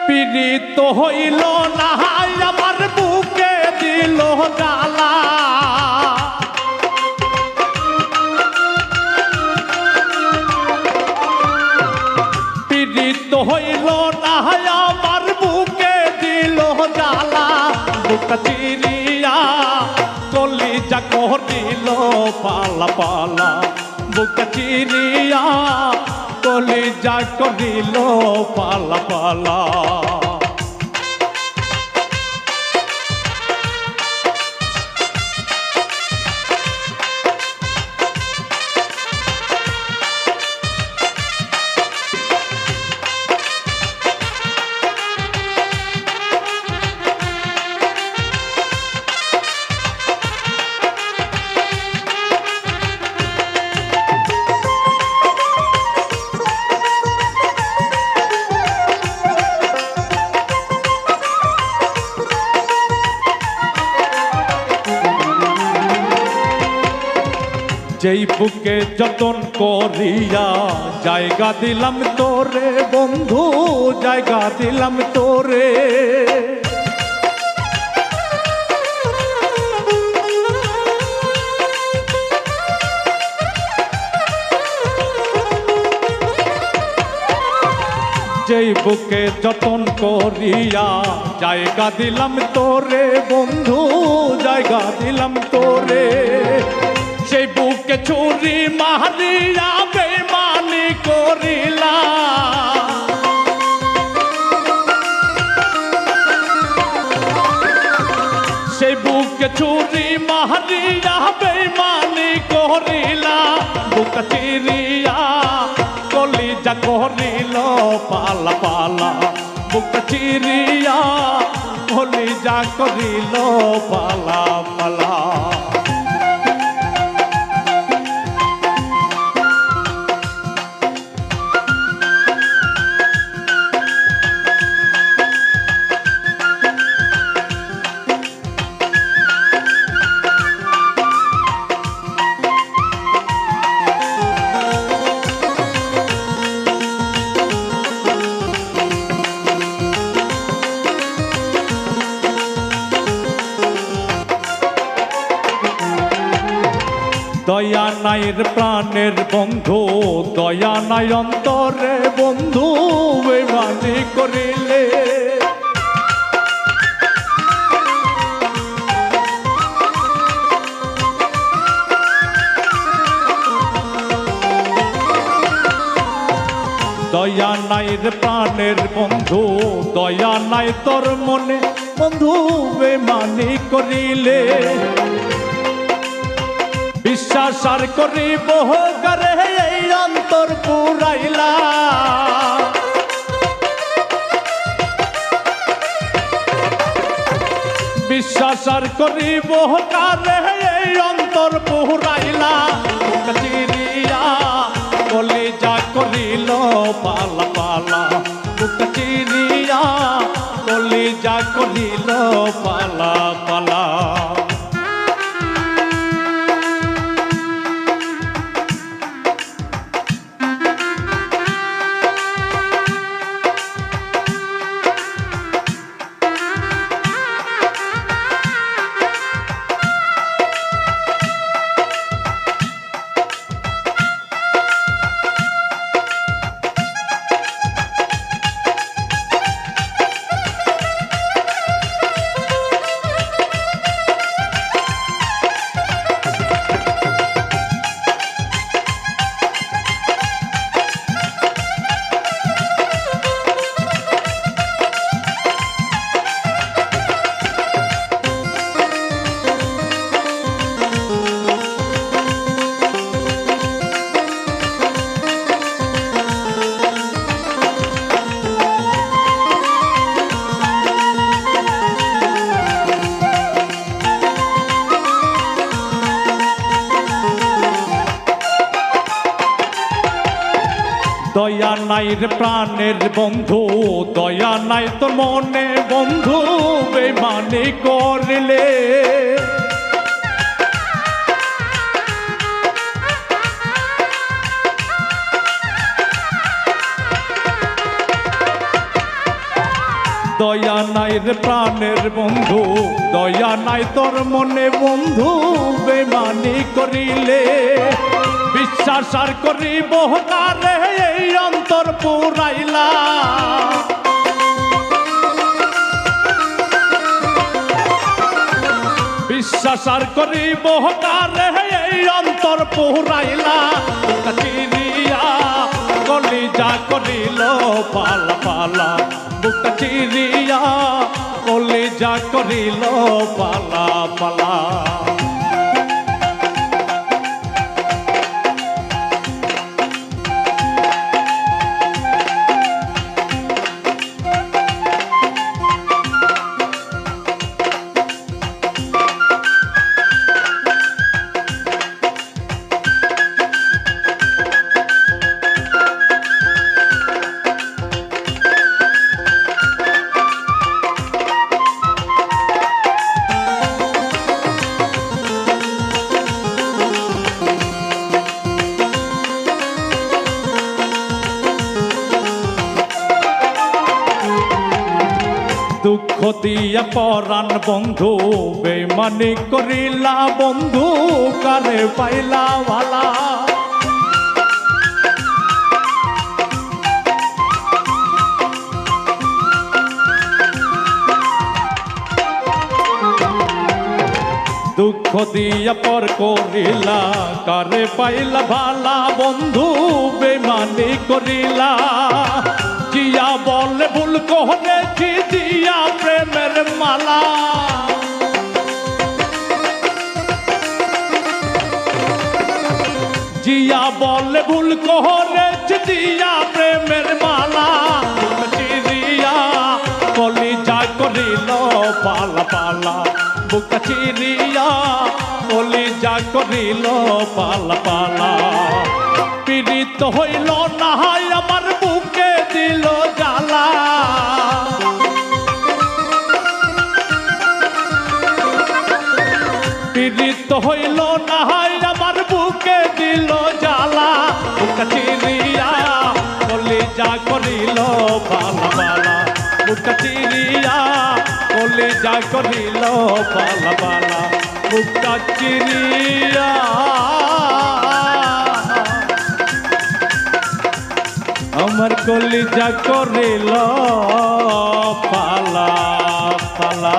পীড়িত হইল না আমার বুকে দিল জ্বালা। পীড়িত হইল না আমার বুকে দিল জ্বালা। বুকটা চিরিয়া কলিজা করিল পালা পালা। বুকটা চিরিয়া কলিজা করিল পালা পালা। যেই বুকে যতন করিয়া জায়গা দিলাম তোরে বন্ধু, জায়গা দিলাম তোরে। যেই বুকে যতন করিয়া জায়গা দিলাম তোরে বন্ধু, জায়গা দিলাম তোরে। সেই বুকে ছুরি মারিয়া বেমানি করিলা। সেই বুকে ছুরি মারিয়া বেমানি করিলা। বুক চিরিয়া কলিজা করিল পালা পালা। বুক চিরিয়া কলিজা করিল পালা পালা। দয়া নাই রে প্রাণের বন্ধু, দয়া নাই অন্তরে বন্ধু বেমানি করিলে। দয়া নাই রে প্রাণের বন্ধু, দয়া নাই তোর মনে বন্ধু বেমানি করিলে। বিশ্বাস আর করিব করে এই অন্তর পুরাইলা। বিশ্বাস আর করিব করে এই অন্তর পুরাইলা। বুক চিরিয়া কলিজা করিল পালা পালা। বুক চিরিয়া কলিজা করিল পালা পালা। দয়া নাই রে প্রাণের বন্ধু, দয়া নাই তোর মনে বন্ধু বেমানি করলে। দয়া নাই রে প্রাণের বন্ধু, দয়া নাই তোর মনে বন্ধু, বেমানি করিলে বিশ্বাস আর করিব কারে, এই অন্তর পুরাইলা। বিশ্বাস আর করিব কারে, এই অন্তর পুরাইলা। চিরিয়া কলিজা করিল পালা পালা, বুকটা চিরিয়া কলিজা করিল পালা পালা। দুঃখ দিয়া পরাণ বন্ধু, বেমানি করিলা বন্ধু, কারে পাইলা ভালা। দুঃখ দিয়া পর করিলা, কারে পাইলা ভালা বন্ধু, বেমানি করিলা। জিয়া বলে ভুল করেছি দিয়া প্রেমের মালা। জিয়া বলে ভুল করেছি দিয়া প্রেমের মালা। চিরিয়া কলিজা করিল পালা পালা, বুকটা চিরিয়া কলিজা করিল পালা পালা। পীড়িত হইল না আমার বুকে দিল জ্বালা। পীড়িত হইল না আমার বুকে দিল জ্বালা। বুকটা চিরিয়া কলিজা করিল পালা পালা, বুকটা চিরিয়া কলিজা করিল পালা পালা, বুকটা চিরিয়া আমার কলিজা করিল পালা পালা।